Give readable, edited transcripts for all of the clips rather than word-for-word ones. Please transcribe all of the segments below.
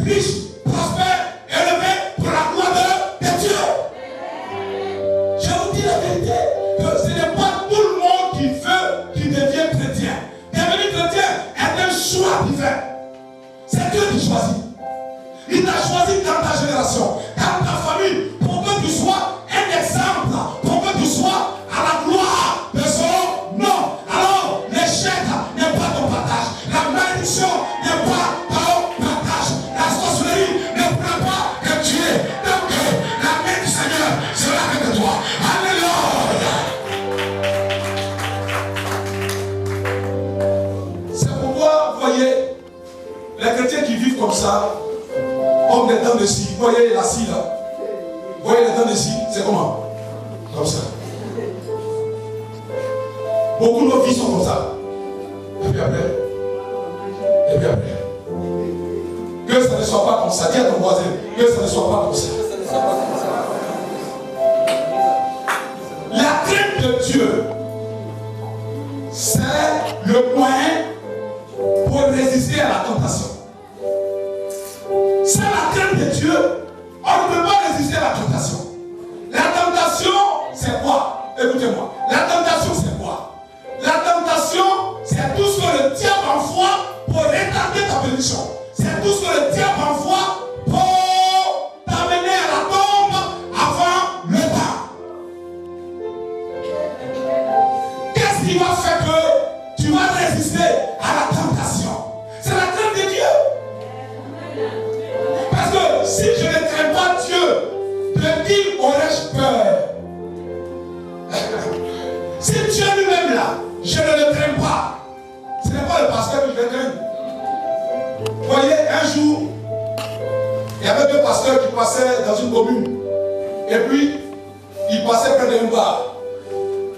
riche, prospère, élevé pour la gloire de Dieu. Je vous dis la vérité, que ce n'est pas tout le monde qui veut qu'il devienne chrétien. Devenir chrétien est un choix divin. C'est Dieu qui choisit. Il t'a choisi dans ta génération, dans ta famille, pour que tu sois un exemple, pour que tu sois à la gloire de son nom. Alors, l'échec n'est pas ton partage. La malédiction n'est pas ton partage. La sorcellerie ne prend pas que tu es. Donc, la main du Seigneur sera avec toi. Alléluia. C'est pourquoi, vous voyez, les chrétiens qui vivent comme ça, comme des dents de scie. Vous voyez la scie là? Vous voyez les dents de scie? C'est comment? Comme ça. Beaucoup de nos vies sont comme ça. Et puis après. Que ça ne soit pas comme ça. Dis à ton voisin. Que ça ne soit pas comme ça. La crainte de Dieu, c'est le moyen pour résister à la tentation. C'est la crainte de Dieu. On ne peut pas résister à la tentation. La tentation, c'est quoi? Écoutez-moi. La tentation, c'est quoi? La tentation, c'est tout ce que le diable envoie pour retarder ta bénédiction. C'est tout ce que le diable envoie pour t'amener à la tombe avant le temps. Qu'est-ce qui va faire que tu vas résister à la tentation? C'est la crainte de Dieu. Parce que si je ne crains pas Dieu, de qui aurais-je peur? Si Dieu lui-même là, je ne le crains pas, ce n'est pas le pasteur que je vais craindre. Vous voyez, un jour, il y avait deux pasteurs qui passaient dans une commune. Et puis, ils passaient près d'un bar.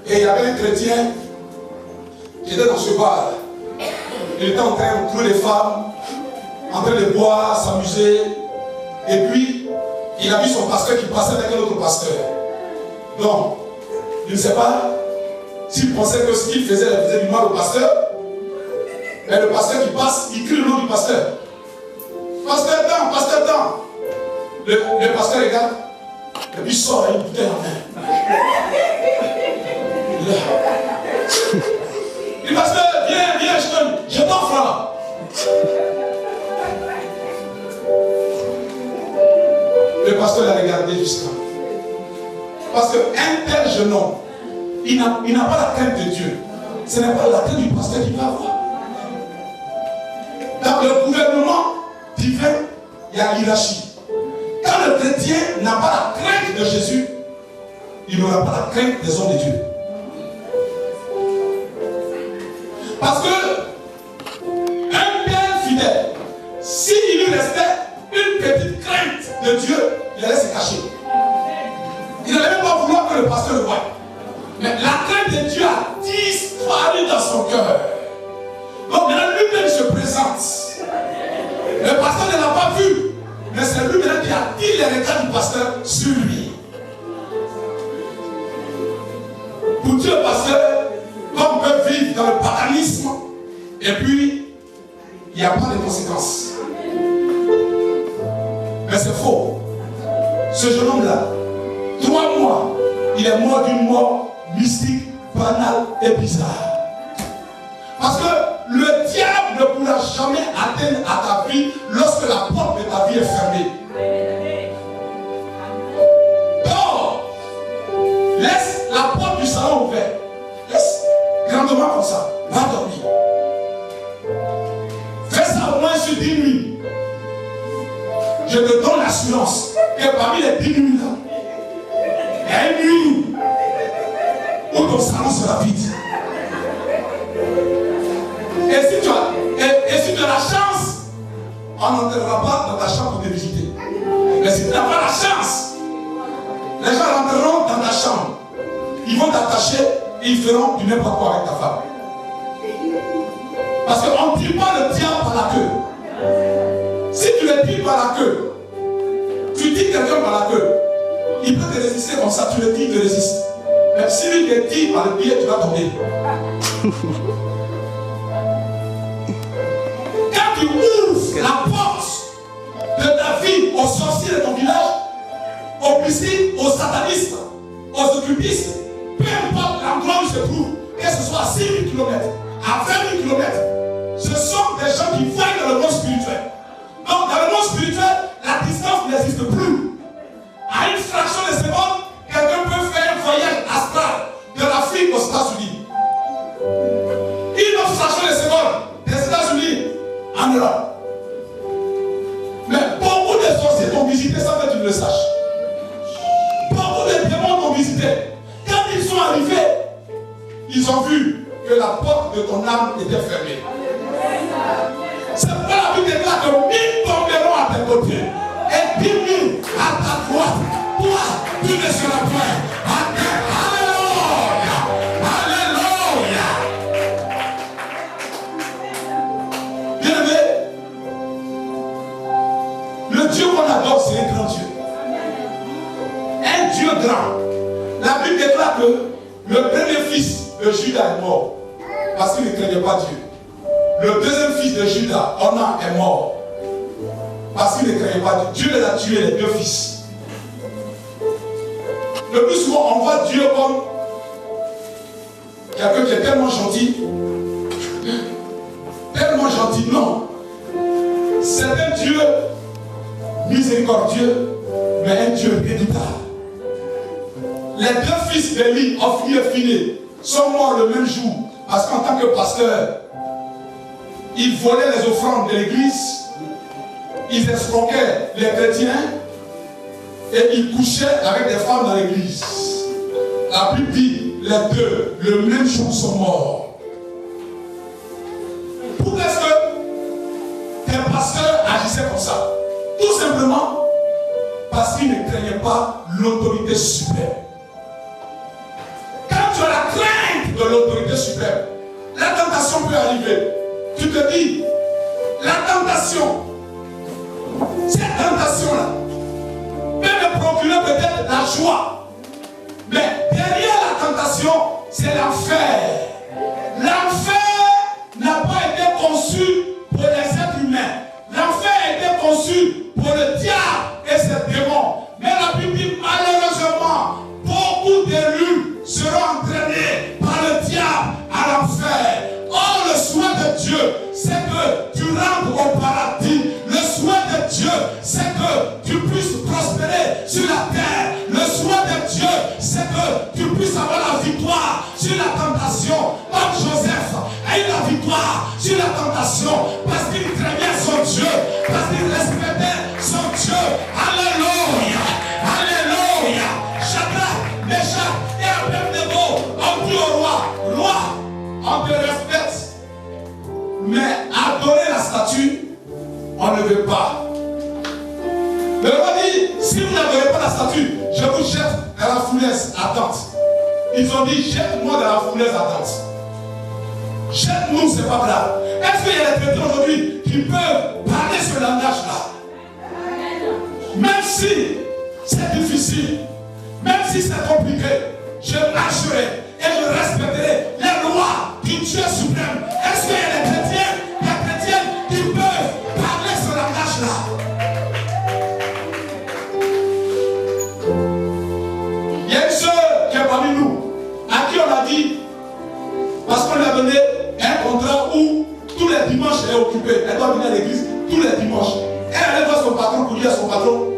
Et il y avait un chrétien qui était dans ce bar. Il était en train de trouver les femmes, en train de boire, s'amuser. Et puis, il a vu son pasteur qui passait avec un autre pasteur. Donc, il ne sait pas s'il pensait que ce qu'il faisait du mal au pasteur. Mais le pasteur qui passe, il crie le nom du pasteur. Pasteur Dan, pasteur Dan. Le pasteur regarde. Et puis il sort avec une bouteille en main. Il dit, pasteur, viens, je t'offre là. Le pasteur l'a regardé jusqu'à. Parce qu'un tel jeune homme, il n'a pas la crainte de Dieu. Ce n'est pas la crainte du pasteur qu'il va avoir. Dans le gouvernement divin, il y a hiérarchie. Quand le chrétien n'a pas la crainte de Jésus, il n'aura pas la crainte des hommes de Dieu. Parce que un père fidèle, s'il lui restait une petite crainte de Dieu, il allait se cacher. Il n'allait même pas vouloir que le pasteur le voie. Mais la crainte de Dieu a disparu dans son cœur. Donc maintenant lui-même se présente. Le pasteur ne l'a pas vu. Mais c'est lui-même qui a dit les regards du pasteur sur lui. Pour Dieu, le pasteur, comme on peut vivre dans le paganisme, et puis il n'y a pas de conséquences. Mais c'est faux. Ce jeune homme-là, 3 mois, il est mort d'une mort mystique, banale et bizarre. Parce que le diable ne pourra jamais atteindre à ta vie lorsque la porte de ta vie est fermée. Dors. Laisse la porte du salon ouverte. Laisse grandement comme ça. Va dormir. Fais ça au moins sur 10 nuits. Je te donne l'assurance que parmi les 10 nuits là, il y a une nuit où ton salon sera vide. Et si tu as la chance, on n'entrera pas dans ta chambre pour te visiter. Mais si tu n'as pas la chance, les gens rentreront dans ta chambre. Ils vont t'attacher et ils feront du n'importe quoi avec ta femme. Parce qu'on ne tire pas le diable par la queue. Si tu le tires par la queue, tu tires quelqu'un par la queue, il peut te résister comme ça, tu le tires, il te résiste. Mais si lui te tire par le pied, tu vas tomber. Quand tu ouvres la porte de dit aux sorciers de ton village, aux piscines, aux satanistes, aux occultistes, peu importe l'endroit où ils se trouvent, que ce soit à 6 000 km, à 20 000 km, ce sont des gens qui voient dans le monde spirituel. Donc dans le monde spirituel, la distance n'existe plus. À une fraction de seconde, quelqu'un peut faire un voyage astral de l'Afrique aux États-Unis. Une autre fraction de seconde des États-Unis en Europe. Mais beaucoup de sorciers t'ont visité sans que tu ne le saches. Beaucoup de démons t'ont visité. Quand ils sont arrivés, ils ont vu que la porte de ton âme était fermée. C'est pourquoi la Bible déclare que 1000 tomberont à tes côtés et 10 000 à ta droite. Toi, tu ne seras point à terre. Alléluia! Alléluia! Bien-aimé, le Dieu qu'on adore, c'est un grand Dieu. Un Dieu grand. La Bible déclare que le premier fils de Judas est mort parce qu'il ne craignait pas Dieu. Le deuxième fils de Judas, Onan, est mort parce qu'il ne craignait pas Dieu. Dieu les a tués, les deux fils. Le plus souvent, on voit Dieu comme quelqu'un qui est tellement gentil. Tellement gentil, non. C'est un Dieu miséricordieux, mais un Dieu redoutable. Les deux fils d'Élie, Ophni et Phiné, sont morts le même jour parce qu'en tant que pasteur, ils volaient les offrandes de l'église, ils escroquaient les chrétiens et ils couchaient avec des femmes dans l'église. La Bible dit, les deux, le même jour, sont morts. Pourquoi est-ce que tes pasteurs agissaient comme ça? Tout simplement parce qu'ils ne craignaient pas l'autorité suprême. Quand tu as la crainte de l'autorité suprême, la tentation peut arriver. Tu te dis, la tentation, cette tentation-là, peut me procurer peut-être la joie. Mais derrière la tentation, c'est l'enfer. L'enfer n'a pas été conçu pour les êtres humains. L'enfer a été conçu pour le diable et ses démons. Mais la Bible dit malheureusement, beaucoup d'élus seront entraînés par le diable à l'enfer. Or, le souhait de Dieu, c'est que tu rentres au paradis. Le souhait de Dieu, c'est que tu puisses prospérer sur la terre. Le souhait de Dieu, c'est que tu puisses avoir la victoire sur la tentation. Comme Joseph a eu la victoire sur la tentation parce qu'il craignait son Dieu, parce qu'il respectait son Dieu. Alléluia! Alléluia! Shadrach, Meshach et Abednego ont dit au roi, roi, on te respecte, mais adorer la statue, on ne veut pas. Le roi dit, si vous n'adorez pas la statue, je vous jette dans la fournaise ardente. Ils ont dit, jette-moi dans la fournaise ardente. Jette-nous, c'est pas grave. Est-ce qu'il y a des chrétiens aujourd'hui qui peuvent parler ce langage-là? Même si c'est difficile, même si c'est compliqué, je marcherai et je respecterai les lois du Dieu suprême. Est-ce qu'il y a des chrétiennes qui peuvent parler ce langage-là? Il y a une soeur qui est parmi nous, à qui on a dit, parce qu'on lui a donné un contrat où tous les dimanches elle est occupée, elle doit venir à l'église tous les dimanches. Elle allait voir son patron pour dire à son patron,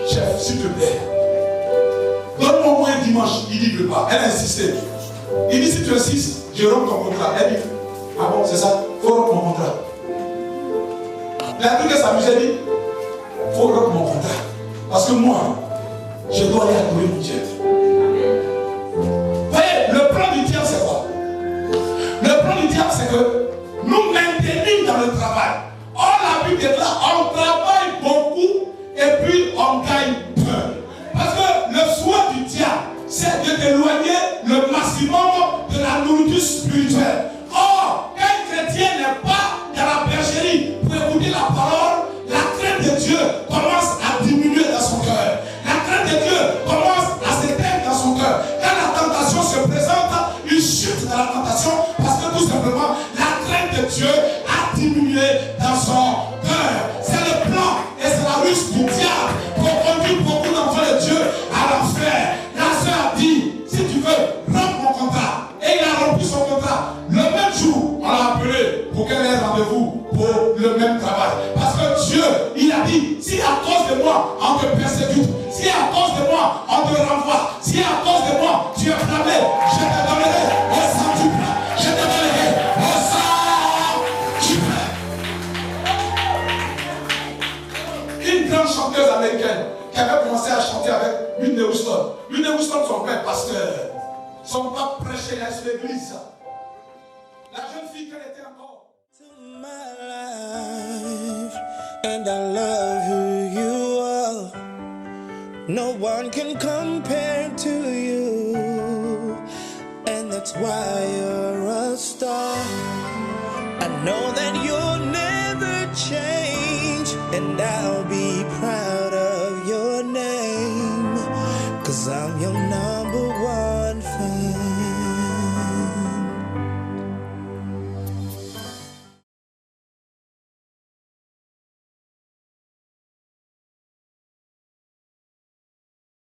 chef, s'il te plaît, donne-moi au moins un dimanche. Il dit, il ne veut pas. Elle a insisté. Il dit, si tu insistes, je romps ton contrat. Elle dit, ah bon, c'est ça, il faut rompre mon contrat. Elle a dit que s'amuser, elle dit, il faut rompre mon contrat. Parce que moi, je dois aller adorer mon Dieu. Vous voyez, le plan du diable, c'est quoi? Le plan du diable, c'est que nous maintenons dans le travail. Or, la Bible déclare, on travaille beaucoup et puis on gagne peu. Parce que le souhait du diable, c'est de t'éloigner le maximum de la nourriture spirituelle. Or, quand un chrétien n'est pas dans la bergerie pour écouter la parole, la crainte de Dieu commence à diminuer dans son cœur. La crainte de Dieu commence à s'éteindre dans son cœur. Quand la tentation se présente, il chute dans la tentation parce que tout simplement, la crainte de Dieu a diminué dans son cœur. C'est le plan et c'est la ruse du diable. qu'il a dit, si à cause de moi, on te persécute, si à cause de moi, on te renvoie, si à cause de moi, tu es blâmé, je te donnerai au sang du plat, je te donnerai au sang du plat. Une grande chanteuse américaine qui avait commencé à chanter avec Whitney Houston. Whitney Houston, son père pasteur, son père prêchait à l'église. La jeune fille qu'elle était encore. My life, and I love who you are. No one can compare to you, and that's why you're a star. I know that you'll never change, and I'll be proud of your name, 'cause I'm your number